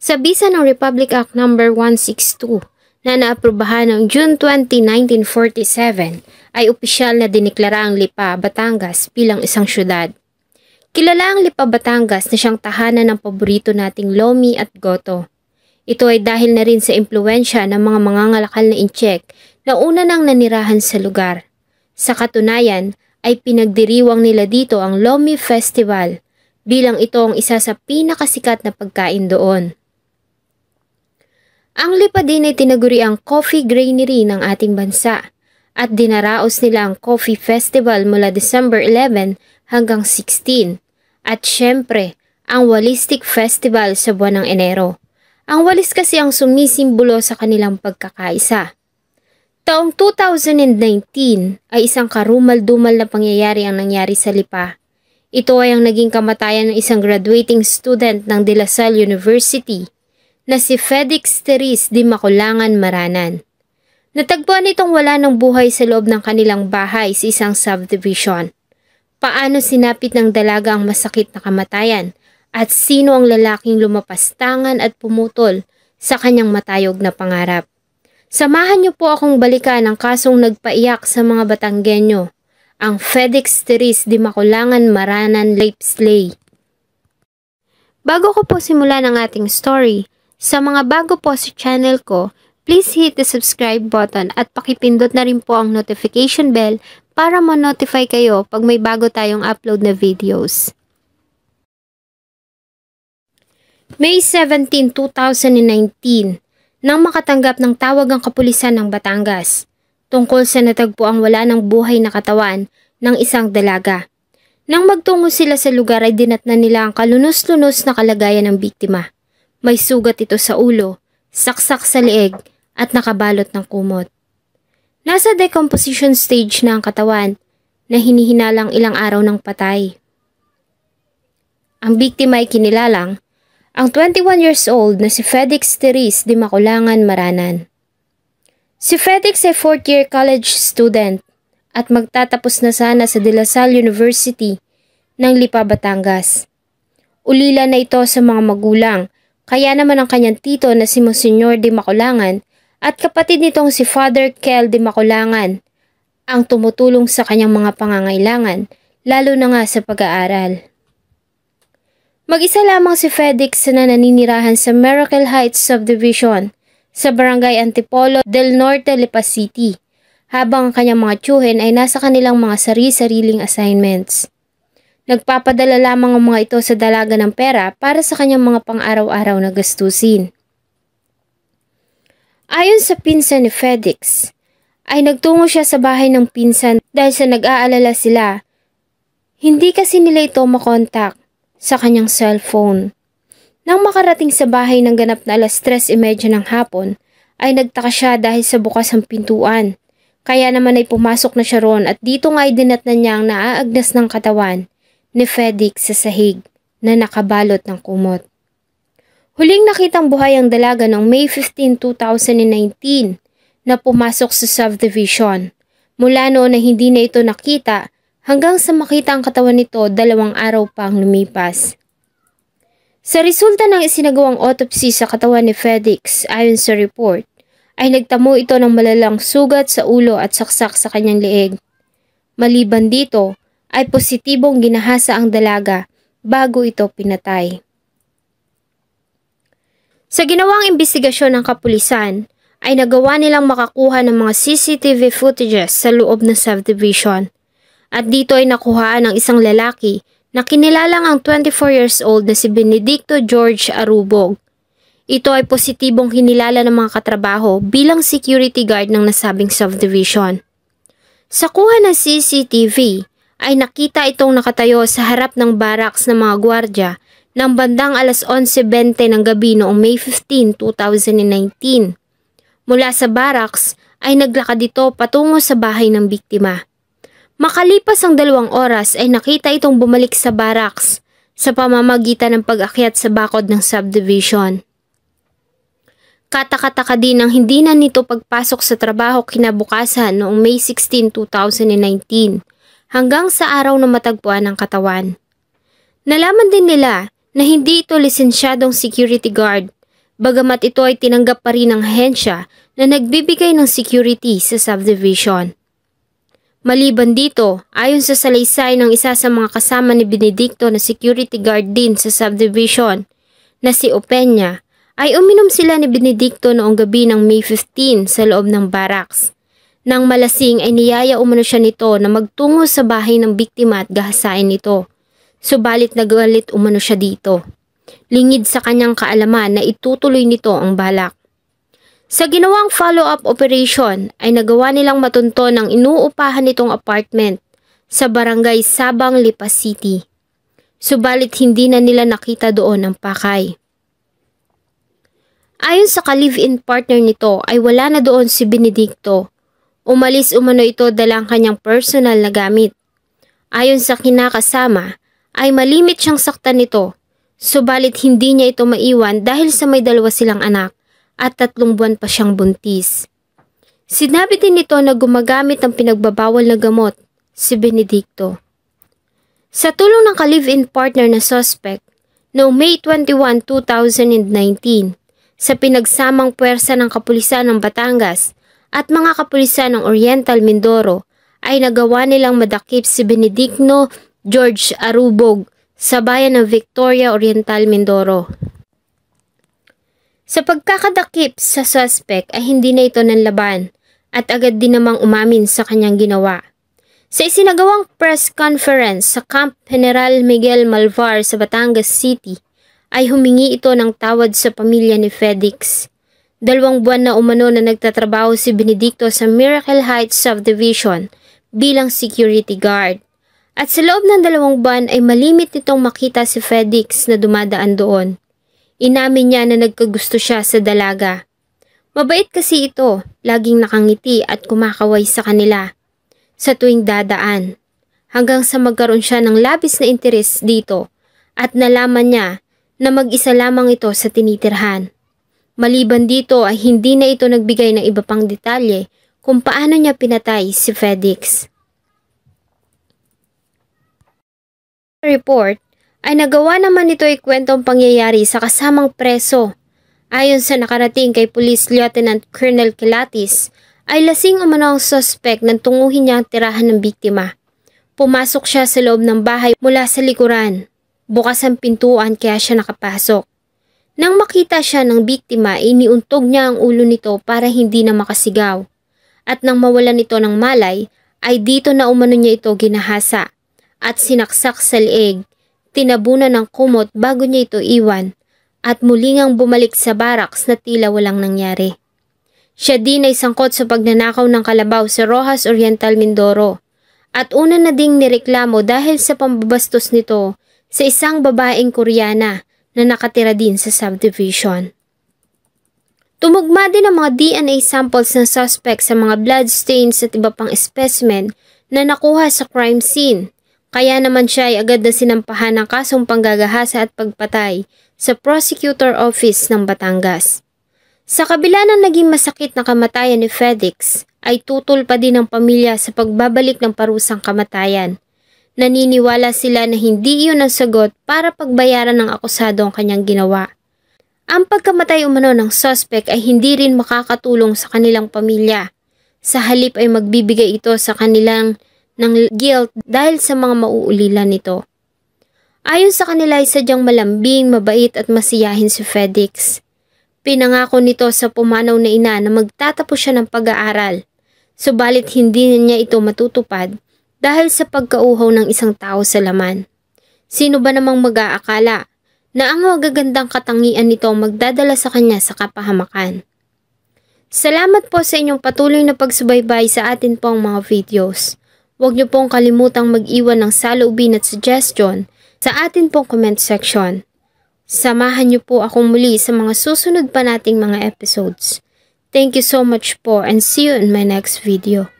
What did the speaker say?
Sa bisa ng Republic Act No. 162 na naaprubahan noong June 20, 1947 ay opisyal na diniklara ang Lipa, Batangas bilang isang syudad. Kilala ang Lipa, Batangas na siyang tahanan ng paborito nating Lomi at Goto. Ito ay dahil na rin sa impluwensya ng mga mangangalakal na Intsek na una nang nanirahan sa lugar. Sa katunayan ay pinagdiriwang nila dito ang Lomi Festival bilang ito ang isa sa pinakasikat na pagkain doon. Ang Lipa din ay tinaguri ang coffee granary ng ating bansa at dinaraos nila ang Coffee Festival mula December 11 hanggang 16 at syempre ang Walistic Festival sa buwan ng Enero. Ang walis kasi ang sumisimbolo sa kanilang pagkakaisa. Taong 2019 ay isang karumal-dumal na pangyayari ang nangyari sa Lipa. Ito ay ang naging kamatayan ng isang graduating student ng De La Salle University na si Felix Teres de Maculangan Maranan. Natagpuan itong wala ng buhay sa loob ng kanilang bahay sa isang subdivision. Paano sinapit ng dalaga ang masakit na kamatayan at sino ang lalaking lumapastangan at pumutol sa kanyang matayog na pangarap? Samahan niyo po akong balikan ang kasong nagpaiyak sa mga Batanggenyo, ang Felix Teres de Maculangan Maranan rape slay. Bago ko po simulan ang ating story, sa mga bago po sa channel ko, please hit the subscribe button at pakipindot na rin po ang notification bell para ma-notify kayo pag may bago tayong upload na videos. May 17, 2019, nang makatanggap ng tawag ang kapulisan ng Batangas tungkol sa natagpuang wala ng buhay na katawan ng isang dalaga. Nang magtungo sila sa lugar ay dinatnan nila ang kalunos-lunos na kalagayan ng biktima. May sugat ito sa ulo, saksak sa leeg at nakabalot ng kumot. Nasa decomposition stage na ang katawan na hinihinalang ilang araw ng patay. Ang biktima ay kinilalang ang 21 years old na si Felix Teres de Maculangan Maranan. Si Felix ay 4th year college student at magtatapos na sana sa De La Salle University ng Lipa, Batangas. Ulila na ito sa mga magulang, kaya naman ang kanyang tito na si Monsignor de Maculangan at kapatid nitong si Father Kel de Maculangan ang tumutulong sa kanyang mga pangangailangan, lalo na nga sa pag-aaral. Mag-isa lamang si Felix na naninirahan sa Miracle Heights Subdivision sa Barangay Antipolo del Norte, Lipa City, habang ang kanyang mga tiyuhin ay nasa kanilang mga sari-sariling assignments. Nagpapadala lamang ang mga ito sa dalaga ng pera para sa kanyang mga pang-araw-araw na gastusin. Ayon sa pinsan ni Felix, ay nagtungo siya sa bahay ng pinsan dahil sa nag-aalala sila. Hindi kasi nila ito makontak sa kanyang cellphone. Nang makarating sa bahay ng ganap na 3:30 ng hapon, ay nagtaka siya dahil sa bukas ang pintuan. Kaya naman ay pumasok na siya roon at dito nga ay dinatnan niya ang naaagnas ng katawan ni Felix sa sahig na nakabalot ng kumot. Huling nakitang buhay ang dalaga noong May 15, 2019 na pumasok sa subdivision. Mula noon na hindi na ito nakita hanggang sa makita ang katawan nito 2 araw pa ang lumipas. Sa resulta ng isinagawang autopsy sa katawan ni Felix ayon sa report, ay nagtamo ito ng malalang sugat sa ulo at saksak sa kanyang leeg. Maliban dito, ay positibong ginahasa ang dalaga bago ito pinatay. Sa ginawang imbestigasyon ng kapulisan, ay nagawa nilang makakuha ng mga CCTV footages sa loob ng subdivision. At dito ay nakuhaan ng isang lalaki na kinilalang ang 24 years old na si Benedicto George Arubog. Ito ay positibong hinilala ng mga katrabaho bilang security guard ng nasabing subdivision. Sa kuha ng CCTV, ay nakita itong nakatayo sa harap ng barracks ng mga gwardya ng bandang alas 11:20 ng gabi noong May 15, 2019. Mula sa barracks ay naglakad ito patungo sa bahay ng biktima. Makalipas ang 2 oras ay nakita itong bumalik sa barracks sa pamamagitan ng pag-akyat sa bakod ng subdivision. Kataka-taka din ang hindi na nito pagpasok sa trabaho kinabukasan noong May 16, 2019. Hanggang sa araw na matagpuan ang katawan. Nalaman din nila na hindi ito lisensyadong security guard bagamat ito ay tinanggap pa rin ng ahensya na nagbibigay ng security sa subdivision. Maliban dito, ayon sa salaysay ng isa sa mga kasama ni Benedicto na security guard din sa subdivision na si Opeña, ay uminom sila ni Benedicto noong gabi ng May 15 sa loob ng barracks. Nang malasing ay niyaya umano siya nito na magtungo sa bahay ng biktima at gahasain ito. Subalit nagalit umano siya dito. Lingid sa kanyang kaalaman na itutuloy nito ang balak. Sa ginawang follow-up operation ay nagawa nilang matunton ang inuupahan nitong apartment sa barangay Sabang, Lipa City. Subalit hindi na nila nakita doon ang pakay. Ayon sa ka-live-in partner nito ay wala na doon si Benedicto. Umalis umano ito dala ang kanyang personal na gamit. Ayon sa kinakasama ay malimit siyang saktan nito. Subalit hindi niya ito maiwan dahil sa may 2 silang anak at 3 buwan pa siyang buntis. Sinabi din nito na gumagamit ng pinagbabawal na gamot, si Benedicto. Sa tulong ng ka-live-in partner na suspect, noong May 21, 2019, sa pinagsamang puwersa ng kapulisan ng Batangas at mga kapulisan ng Oriental Mindoro, ay nagawa nilang madakip si Benigno George Arubog sa bayan ng Victoria, Oriental Mindoro. Sa pagkakadakip sa suspect ay hindi na ito nanlaban at agad din namang umamin sa kanyang ginawa. Sa isinagawang press conference sa Camp General Miguel Malvar sa Batangas City ay humingi ito ng tawad sa pamilya ni Fedix. 2 buwan na umano na nagtatrabaho si Benedicto sa Miracle Heights Subdivision bilang security guard. At sa loob ng 2 buwan ay malimit nitong makita si Fedix na dumadaan doon. Inamin niya na nagkagusto siya sa dalaga. Mabait kasi ito, laging nakangiti at kumakaway sa kanila sa tuwing dadaan. Hanggang sa magkaroon siya ng labis na interes dito at nalaman niya na mag-isa lamang ito sa tinitirhan. Maliban dito ay hindi na ito nagbigay ng iba pang detalye kung paano niya pinatay si Fedix. Report ay nagawa naman ito ikwentong pangyayari sa kasamang preso. Ayon sa nakarating kay Police Lieutenant Colonel Kilatis, ay lasing umano ang suspect nang tunguhin niya ang tirahan ng biktima. Pumasok siya sa loob ng bahay mula sa likuran. Bukas ang pintuan kaya siya nakapasok. Nang makita siya ng biktima, iniuntog niya ang ulo nito para hindi na makasigaw. At nang mawalan ito ng malay, ay dito na umano niya ito ginahasa at sinaksak sa leeg. Tinabunan ng kumot bago niya ito iwan at muling ang bumalik sa barracks na tila walang nangyari. Siya din ay sangkot sa pagnanakaw ng kalabaw sa Roxas Oriental Mindoro at una na ding nireklamo dahil sa pambabastos nito sa isang babaeng Koreana na nakatira din sa subdivision. Tumugma din ang mga DNA samples ng suspect sa mga bloodstains at iba pang specimen na nakuha sa crime scene. Kaya naman siya ay agad na sinampahan ng kasong panggagahasa at pagpatay sa Prosecutor Office ng Batangas. Sa kabila ng naging masakit na kamatayan ni Fedix, ay tutol pa din ang pamilya sa pagbabalik ng parusang kamatayan. Naniniwala sila na hindi iyon ang sagot para pagbayaran ng akusado ang kanyang ginawa. Ang pagkamatay umano ng suspect ay hindi rin makakatulong sa kanilang pamilya. Sa halip ay magbibigay ito sa kanilang ng guilt dahil sa mga mauulilan nito. Ayon sa kanila ay sadyang malambing, mabait at masiyahin si Fedix. Pinangako nito sa pumanaw na ina na magtatapos siya ng pag-aaral. Subalit hindi niya ito matutupad dahil sa pagkauhaw ng isang tao sa laman. Sino ba namang mag-aakala na ang magagandang katangian nito magdadala sa kanya sa kapahamakan? Salamat po sa inyong patuloy na pagsubaybay sa atin pong mga videos. Huwag niyo pong kalimutang mag-iwan ng saloobin at suggestion sa atin pong comment section. Samahan niyo po akong muli sa mga susunod pa nating mga episodes. Thank you so much po and see you in my next video.